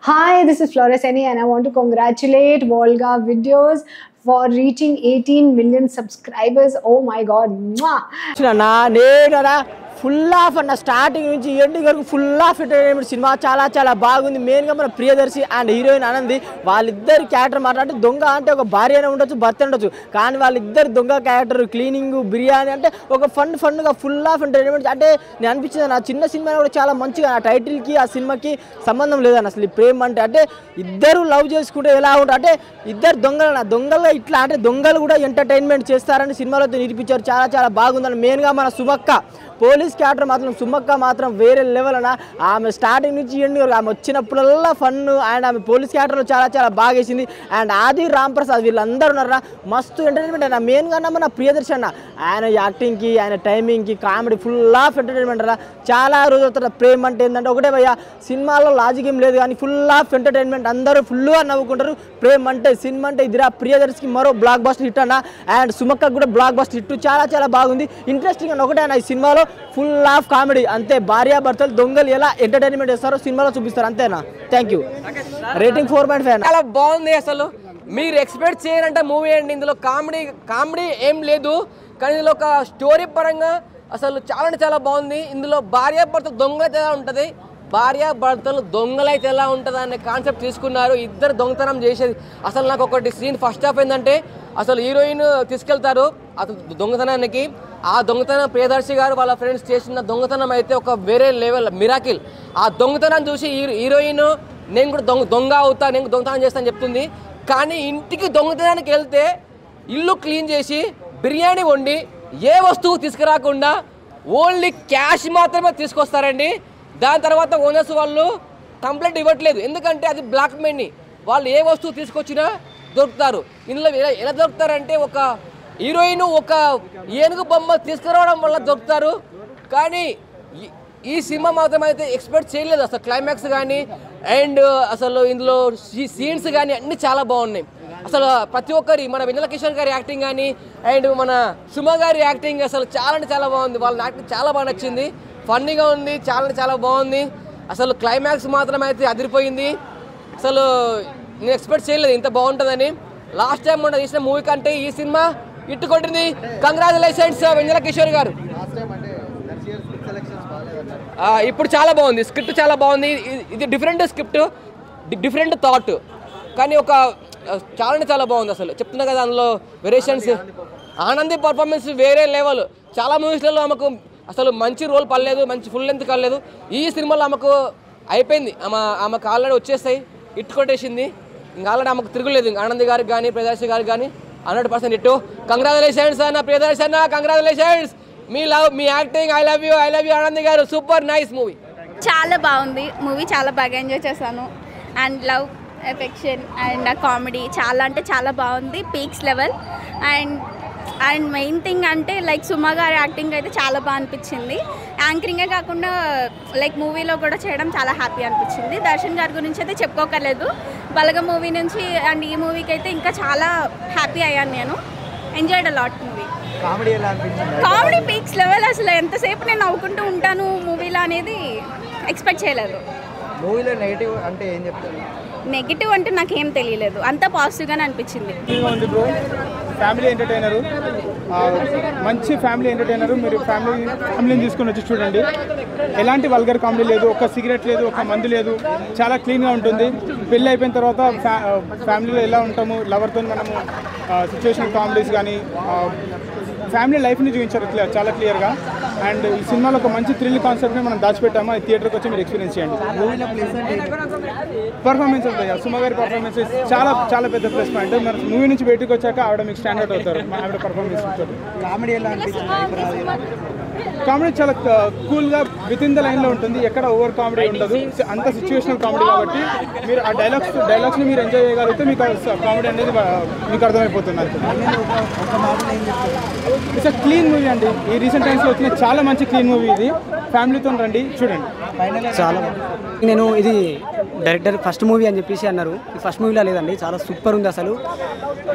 Hi, this is Flora Seni and I want to congratulate Volga Videos for reaching 18 million subscribers. Oh my God. Mwah! Full of అన్న starting నుంచి ending వరకు full of entertainment cinema చాలా చాలా బాగుంది. మెయిన్గా మన Priyadarshi and heroine Anandi వాళ్ళిద్దరి character మాట్లాడితే దొంగ అంటే ఒక భార్య అయినా ఉండొచ్చు భర్త ఉండొచ్చు, కానీ వాళ్ళిద్దరు దొంగ క్యారెక్టర్ క్లీనింగ్ బిర్యానీ అంటే ఒక ఫన్గా ఫుల్ ఆఫ్ ఎంటర్టైన్మెంట్. అంటే నేను అనిపించింది నా చిన్న సినిమా కూడా చాలా మంచిగా ఆ టైటిల్కి ఆ సినిమాకి సంబంధం లేదన్న అసలు. ఈ ప్రేమ అంటే ఇద్దరు లవ్ చేసుకుంటే ఎలా ఉంటుంది అంటే ఇద్దరు దొంగలుగా ఇట్లా అంటే దొంగలు కూడా ఎంటర్టైన్మెంట్ చేస్తారని సినిమాలో నిరూపించారు. చాలా చాలా బాగుందని. మెయిన్గా మన సుమక్క పోలీస్ క్యారెక్టర్ మాత్రం సుమక్క మాత్రం వేరే లెవెల్ అన్న. ఆమె స్టార్టింగ్ నుంచి ఎండింగ్ వరకు ఆమె వచ్చినప్పుడల్లా ఫన్ అండ్ ఆమె పోలీస్ క్యారెక్టర్లో చాలా చాలా బాగా వేసింది. అండ్ ఆది రామ్ ప్రసాద్ వీళ్ళందరూ ఉన్నారా మస్తు ఎంటర్టైన్మెంట్ అన్న. మెయిన్గా అన్న మన ప్రియదర్శి అన్న ఆయన యాక్టింగ్కి ఆయన టైమింగ్కి కామెడీ ఫుల్ ఆఫ్ ఎంటర్టైన్మెంట్ అన్న. చాలా రోజుల తర్వాత ప్రేమ అంటే ఏంటంటే ఒకటే భయ్య సినిమాలో లాజిక్ ఏం లేదు కానీ ఫుల్ ఆఫ్ ఎంటర్టైన్మెంట్ అందరూ ఫుల్గా నవ్వుకుంటారు. ప్రేమ అంటే సినిమా అంటే ఇదిరా. ప్రియదర్శికి మరో బ్లాక్ బస్టర్ హిట్ అన్న అండ్ సుమక్క కూడా బ్లాక్ బస్టర్ హిట్. చాలా చాలా బాగుంది ఇంట్రెస్టింగ్ అన్న. ఒకటే అన్న ఈ సినిమాలో ఫుల్ ఆఫ్ కామెడీ అంతే. భార్యాభర్తలు దొంగలు ఎలా ఎంటర్టైన్మెంట్ చేస్తారో సినిమాలో చూపిస్తారు అంతేనా. Thank you. రేటింగ్ 4.5. చాలా బాగుంది. అసలు మీరు ఎక్స్పెక్ట్ చేయరంటే మూవీ అండి. ఇందులో కామెడీ ఏం లేదు, కానీ ఇందులో ఒక స్టోరీ పరంగా అసలు చాలా బాగుంది. ఇందులో భార్యాభర్తలు దొంగలైతే ఎలా ఉంటుంది, భార్యాభర్తలు దొంగలైతే ఎలా ఉంటుంది అనే కాన్సెప్ట్ తీసుకున్నారు. ఇద్దరు దొంగతనం చేసేది. అసలు నాకు ఒకటి సీన్ ఫస్ట్ హాఫ్ ఏంటంటే అసలు హీరోయిన్ తీసుకెళ్తారు అతను దొంగతనానికి. ఆ దొంగతనం ప్రియదర్శి గారు వాళ్ళ ఫ్రెండ్స్ చేసిన దొంగతనం అయితే ఒక వేరే లెవెల్ మిరాకిల్. ఆ దొంగతనం చూసి హీరోయిన్ నేను కూడా దొంగ అవుతా, నేను దొంగతనం చేస్తాను చెప్తుంది. కానీ ఇంటికి దొంగతనానికి వెళ్తే ఇల్లు క్లీన్ చేసి బిర్యానీ వండి ఏ వస్తువు తీసుకురాకుండా ఓన్లీ క్యాష్ మాత్రమే తీసుకొస్తారండి. దాని తర్వాత ఓనర్స్ వాళ్ళు కంప్లైంట్ ఇవ్వట్లేదు, ఎందుకంటే అది బ్లాక్ మనీ. వాళ్ళు ఏ వస్తువు తీసుకొచ్చినా దొరుకుతారు. ఇందులో ఎలా దొరుకుతారంటే ఒక హీరోయిన్ ఒక ఏనుగు బొమ్మ తీసుకురావడం వల్ల దొరుకుతారు. కానీ ఈ సినిమా మాత్రం అయితే ఎక్స్పెక్ట్ చేయలేదు అసలు. క్లైమాక్స్ కానీ అండ్ అసలు ఇందులో సీన్స్ కానీ అన్నీ చాలా బాగున్నాయి. అసలు ప్రతి ఒక్కరి మన వెన్నెల కిషోర్ గారి యాక్టింగ్ కానీ అండ్ మన సుమ గారి యాక్టింగ్ అసలు చాలా బాగుంది. వాళ్ళ యాక్టింగ్ చాలా బాగా నచ్చింది. ఫన్నీగా ఉంది, చాలా బాగుంది. అసలు క్లైమాక్స్ మాత్రం అయితే అదిరిపోయింది. అసలు నేను ఎక్స్పెక్ట్ చేయలేదు ఇంత బాగుంటుందని. లాస్ట్ టైం మనం చేసిన మూవీ కంటే ఈ సినిమా ఇట్టు కొట్టింది. కంగ్రాచులేషన్స్ వెన్నెల కిషోర్ గారు. ఇప్పుడు చాలా బాగుంది, స్క్రిప్ట్ చాలా బాగుంది. ఇది డిఫరెంట్ స్క్రిప్ట్, డిఫరెంట్ థాట్, కానీ ఒక చాలా బాగుంది. అసలు చెప్తున్నా కదా అందులో వేరియేషన్స్. ఆనంది పర్ఫార్మెన్స్ వేరే లెవెల్. చాలా మూవీస్లలో ఆమెకు అసలు మంచి రోల్ పడలేదు, మంచి ఫుల్ లెంత్ కాలేదు. ఈ సినిమాలో ఆమెకు అయిపోయింది. ఆమెకు ఆల్రెడీ వచ్చేస్తాయి, ఇట్టు కొట్టేసింది. ఇంకా ఆల్రెడీ ఆమెకు తిరుగులేదు. ఇంకా ఆనంది గారికి కానీ ప్రియదర్శి గారికి కానీ 100% ఇట్టు. కంగ్రాచులేషన్స్ అన్న ప్రియదర్శి అన్న, కంగ్రాచులేషన్స్. మీ acting I love you Anandi గారు. Super nice movie. చాలా బాగుంది మూవీ, చాలా బాగా ఎంజాయ్ చేశాను. అండ్ లవ్ ఎఫెక్షన్ అండ్ ఆ కామెడీ చాలా బాగుంది, peaks level. And main thing అంటే లైక్ సుమ గారి యాక్టింగ్ అయితే చాలా బాగా అనిపించింది. యాంకరింగే కాకుండా లైక్ మూవీలో కూడా చేయడం చాలా హ్యాపీ అనిపించింది. దర్శన్ గారి గురించి అయితే చెప్పుకోకర్లేదు. బలగ మూవీ నుంచి అండ్ ఈ మూవీకి అయితే ఇంకా చాలా హ్యాపీ అయ్యాను నేను. Enjoyed a lot movie. Comedy peaks level. అసలు ఎంతసేపు నేను నవ్వుకుంటూ ఉంటాను మూవీలో అనేది ఎక్స్పెక్ట్ చేయలేదు. మూవీలో నెగిటివ్ అంటే ఏం చెప్తారు? నెగిటివ్ అంటే నాకేం తెలియలేదు, అంతా పాజిటివ్గానే అనిపించింది. ఫ్యామిలీ ఎంటర్టైనరు, మంచి ఫ్యామిలీ ఎంటర్టైనరు. మీరు ఫ్యామిలీని తీసుకొని వచ్చి చూడండి. ఎలాంటి వల్గర్ కామెడీ లేదు, ఒక సిగరెట్ లేదు, ఒక మందు లేదు. చాలా క్లీన్గా ఉంటుంది. పెళ్ళి అయిపోయిన తర్వాత ఫ్యామిలీలో ఎలా ఉంటాము, లవర్తో మనము సిచ్యువేషనల్ కామెడీస్ కానీ ఫ్యామిలీ లైఫ్ని చూపించారు చాలా క్లియర్గా. అండ్ ఈ సినిమాలో ఒక మంచి థ్రిల్ కాన్సెప్ట్ని మనం దాచిపెట్టాము. అది థియేటర్కి వచ్చి మీరు ఎక్స్పీరియన్స్ చేయండి. పర్ఫార్మెన్సెస్ సుమ గారి పర్ఫార్మెన్సెస్ చాలా పెద్ద ప్లస్ పాయింట్. మన మూవీ నుంచి బయటకు వచ్చాక ఆవిడ మీకు స్టాండర్డ్ అవుతారు. ఆవిడ పర్ఫార్మెన్స్ ఇస్తారు. కామెడీ చాలా కూల్గా విత్ ఇన్ ద లైన్లో ఉంటుంది. ఎక్కడ ఓవర్ కామెడీ ఉండదు. అంత సిచ్యువేషనల్ కామెడీ కాబట్టి మీరు ఆ డైలాగ్స్ని మీరు ఎంజాయ్ చేయగలిగితే మీకు కామెడీ అనేది మీకు అర్థమైపోతుంది. ఇట్స్ అ క్లీన్ మూవీ అండి. ఈ రీసెంట్ టైమ్స్లో వచ్చిన చాలా మంచి క్లీన్ మూవీ ఇది. ఫ్యామిలీతో రండి, చూడండి. చాలా నేను ఇది డైరెక్టర్ ఫస్ట్ మూవీ అని చెప్పేసి అన్నారు. ఫస్ట్ మూవీలో లేదండి, చాలా సూపర్ ఉంది. అసలు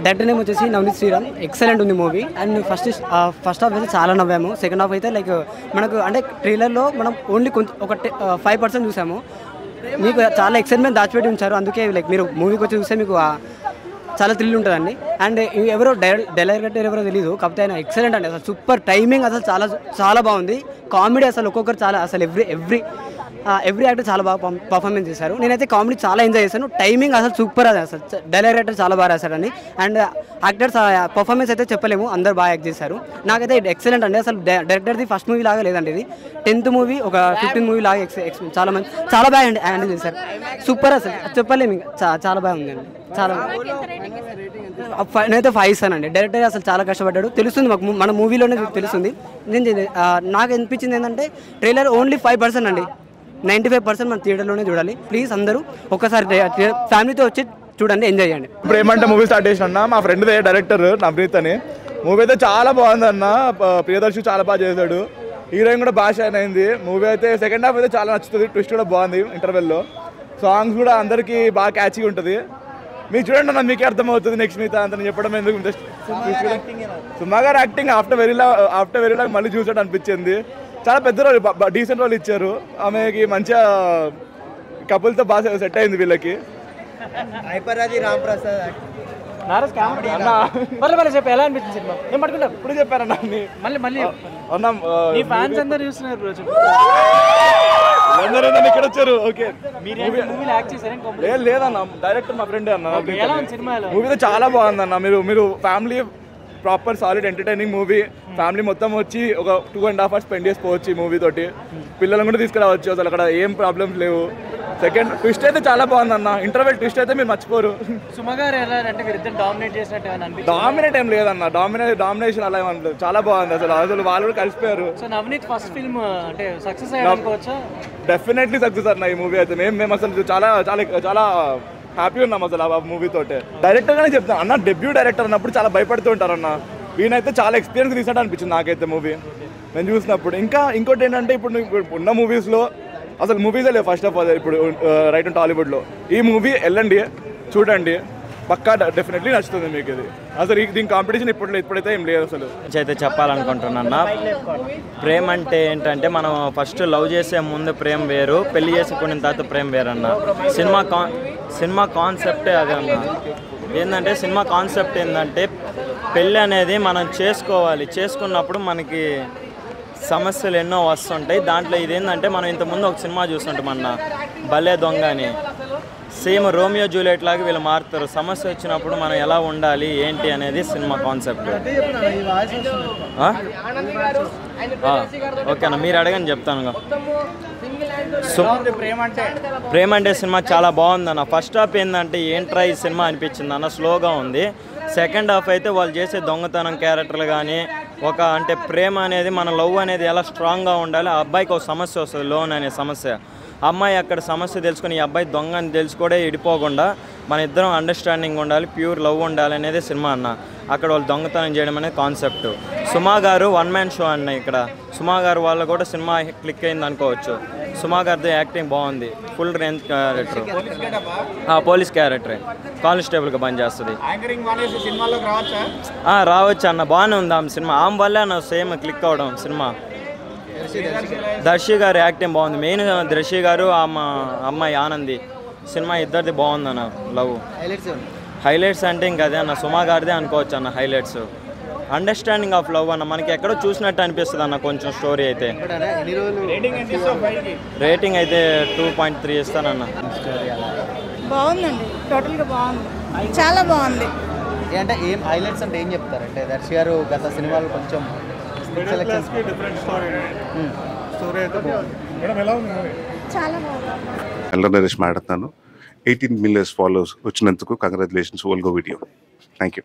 డైరెక్టర్ నేమ్ వచ్చేసి నవనీత్ శ్రీరామ్. ఎక్సలెంట్ ఉంది మూవీ. అండ్ ఫస్ట్ హాఫ్ అయితే చాలా నవ్వాము. సెకండ్ హాఫ్ అయితే లైక్ మనకు అంటే ట్రైలర్లో మనం ఓన్లీ కొంచెం ఒక 5% చూసాము. మీకు చాలా ఎక్సైట్మెంట్ దాచిపెట్టి ఉంచారు. అందుకే లైక్ మీరు మూవీకి వచ్చి చూస్తే మీకు చాలా థ్రిల్ ఉంటుందండి. అండ్ ఎవరో డైరెక్టర్ ఎవరో తెలియదు, కాకపోతే ఆయన ఎక్సలెంట్ అండి. అసలు సూపర్ టైమింగ్, అసలు చాలా చాలా బాగుంది. కామెడీ అసలు ఒక్కొక్కరు చాలా, అసలు ఎవ్రీ యాక్టర్ చాలా బాగా పర్ఫార్మెన్స్ చేశారు. నేనైతే కామెడీ చాలా ఎంజాయ్ చేశాను. టైమింగ్ అసలు సూపర్, అది అసలు డైరెక్టర్ చాలా బాగా రాశారండి. అండ్ యాక్టర్స్ పర్ఫార్మెన్స్ అయితే చెప్పలేము, అందరు బాగా యాక్ట్ చేశారు. నాకైతే ఇది అండి. అసలు డైరెక్టర్ది ఫస్ట్ మూవీ లాగా లేదండి, ఇది 10th మూవీ, ఒక 15th మూవీ లాగా చాలా మంది చాలా బాగా హ్యాండిల్ చేశారు. సూపర్, అసలు చెప్పలేము, చాలా బాగుందండి. చాలా నేనైతే 5 ఇస్తానండి. డైరెక్టర్ అసలు చాలా కష్టపడ్డాడు, తెలుస్తుంది మాకు, మన మూవీలోనే తెలుస్తుంది. నాకు అనిపించింది ఏంటంటే ట్రైలర్ ఓన్లీ 5% అండి, 95% మన థియేటర్లోనే చూడాలి. ప్లీజ్ అందరూ ఒక్కసారి ఫ్యామిలీతో వచ్చి చూడండి, ఎంజాయ్ చేయండి. ఇప్పుడు ఏమంటే మూవీ స్టార్ట్ చేసిన మా ఫ్రెండ్ డైరెక్టర్ నవనీత్ అని. మూవీ అయితే చాలా బాగుంది అన్న. ప్రియదర్శి చాలా బాగా చేశాడు, హీరోయిన్ కూడా బాగా షైన్ అయింది. మూవీ అయితే సెకండ్ హాఫ్ అయితే చాలా నచ్చుతుంది, ట్విస్ట్ కూడా బాగుంది. ఇంటర్వెల్లో సాంగ్స్ కూడా అందరికీ బాగా క్యాచీగా ఉంటుంది. మీకు చూడండి అన్న, మీకే అర్థమవుతుంది. నెక్స్ట్ మిగతా అంత చెప్పడం ఎందుకు. సుమా గారు యాక్టింగ్ ఆఫ్టర్ వెరీ లాంగ్ మళ్ళీ చూసాడు అనిపించింది. చాలా పెద్ద రోల్, డీసెంట్ రోల్ ఇచ్చారు. ఆమెకి మంచిగా కపుల్తో బాగా సెట్ అయింది వీళ్ళకి. ఎలా అనిపించింది సినిమా? ఏం పట్టుకుంటారు ఇప్పుడు చెప్పారన్నా, అందరూ ఇక్కడ వచ్చారు. ఓకే, లేదన్న, డైరెక్టర్ మా ఫ్రెండ్ అన్న. మూవీ చాలా బాగుందన్న. మీరు family proper solid entertaining movie, family మొత్తం వచ్చి ఒక 2.5 hours స్పెండ్ చేసుకోవచ్చు ఈ మూవీ తోటి. పిల్లలను కూడా తీసుకురావచ్చు, అసలు అక్కడ ఏం ప్రాబ్లమ్స్ లేవు. సెకండ్ ట్విస్ట్ అయితే చాలా బాగుందన్న, ఇంటర్వెల్ ట్విస్ట్ అయితే మీరు మర్చిపోరు. డామినేట్ ఏం లేదన్న, డామినేషన్ అలా ఏమన్నా, చాలా బాగుంది అసలు వాళ్ళు కూడా కలిసిపోయారు. డెఫినెట్లీ సక్సెస్ అన్న ఈ మూవీ అయితే. మేము అసలు చాలా చాలా చాలా హ్యాపీ ఉన్నాం అసలు ఆ మూవీ తోటే. డైరెక్టర్ గానే చెప్తాను అన్న, డెబ్యూ డైరెక్టర్ అన్నప్పుడు చాలా భయపడుతూ ఉంటారన్న. ఈయనైతే చాలా ఎక్స్పీరియన్స్ తీసాడు అనిపించింది నాకైతే మూవీ నేను చూసినప్పుడు. ఇంకోటి ఏంటంటే, ఇప్పుడు ఉన్న మూవీస్లో అసలు మూవీసే లేవు ఫస్ట్ ఆఫ్ ఆల్. ఇప్పుడు రైట్ టాలీవుడ్లో ఈ మూవీ వెళ్ళండి, చూడండి, పక్కా డెఫినెట్లీ నచ్చుతుంది మీకు. ఇది అసలు దీని కాంపిటీషన్ ఇప్పుడైతే ఏం లేదు అసలు. అయితే చెప్పాలనుకుంటున్నా, ప్రేమ అంటే ఏంటంటే మనం ఫస్ట్ లవ్ చేసే ముందు ప్రేమ వేరు, పెళ్లి చేసుకున్న తర్వాత ప్రేమ వేరన్న. సినిమా కాన్సెప్టే అదే అన్న. ఏంటంటే సినిమా కాన్సెప్ట్ ఏంటంటే పెళ్ళి అనేది మనం చేసుకోవాలి, చేసుకున్నప్పుడు మనకి సమస్యలు ఎన్నో వస్తుంటాయి. దాంట్లో ఇదేంటంటే మనం ఇంతకుముందు ఒక సినిమా చూస్తుంటాం అన్న, భలే దొంగ అని. సేమ్ రోమియో జూలియట్ లాగా వీళ్ళు మారుతారు. సమస్య వచ్చినప్పుడు మనం ఎలా ఉండాలి ఏంటి అనేది సినిమా కాన్సెప్ట్. ఓకేనా, మీరు అడగని చెప్తాను. ప్రేమ అంటే సినిమా చాలా బాగుందన్న. ఫస్ట్ హాఫ్ ఏంటంటే ఏంట్రా ఈ సినిమా అనిపించింది అన్న, స్లోగా ఉంది. సెకండ్ హాఫ్ అయితే వాళ్ళు చేసే దొంగతనం క్యారెక్టర్లు కానీ, అంటే ప్రేమ అనేది, మన లవ్ అనేది ఎలా స్ట్రాంగ్గా ఉండాలి. ఆ అబ్బాయికి ఒక సమస్య వస్తుంది, లోన్ అనే సమస్య. అమ్మాయి అక్కడ సమస్య తెలుసుకుని ఈ అబ్బాయి దొంగ అని తెలుసుకోడే ఇడిపోకుండా మన ఇద్దరం అండర్స్టాండింగ్ ఉండాలి, ప్యూర్ లవ్ ఉండాలి అనేది సినిమా అన్న. అక్కడ వాళ్ళు దొంగతనం చేయడం అనేది కాన్సెప్ట్. సుమా గారు 1 man షో అన్న. ఇక్కడ సుమా గారు వాళ్ళు కూడా సినిమా క్లిక్ అయింది అనుకోవచ్చు. సుమా గారిది యాక్టింగ్ బాగుంది, ఫుల్ రేంజ్ క్యారెక్టర్, పోలీస్ క్యారెక్టరే, కానిస్టేబుల్గా పనిచేస్తుంది. రావచ్చు అన్న, బాగానే ఉంది ఆమె సినిమా. ఆమె వల్లే అన్న సేమ్ క్లిక్ అవడం సినిమా. దర్శి గారు యాక్టింగ్ బాగుంది, మెయిన్ దర్శి గారు అమ్మాయి ఆనంది. సినిమా ఇద్దరిది బాగుంది అన్న. లవ్ హైలైట్స్ అంటే ఇంకా అదే అన్న, సుమా గారిదే అనుకోవచ్చు అన్న హైలైట్స్. అండర్స్టాండింగ్ ఆఫ్ లవ్ అన్న, మనకి ఎక్కడో చూసినట్టు అనిపిస్తుంది అన్న కొంచెం స్టోరీ అయితే. రేటింగ్ అయితే 2.3 ఇస్తానన్న. బాగుందండి, టోటల్గా బాగుంది, చాలా బాగుంది. అంటే ఏం హైలైట్స్ అంటే ఏం చెప్తారంటే, దర్శి గారు గత సినిమాలు కొంచెం చాలా బాగుంది. ఎల్ల నరేష్ మాట్లాడుతాను. 18 million ఫాలోవర్స్ వచ్చినందుకు కంగ్రాచులేషన్స్. ఓల్గో వీడియో. Thank you.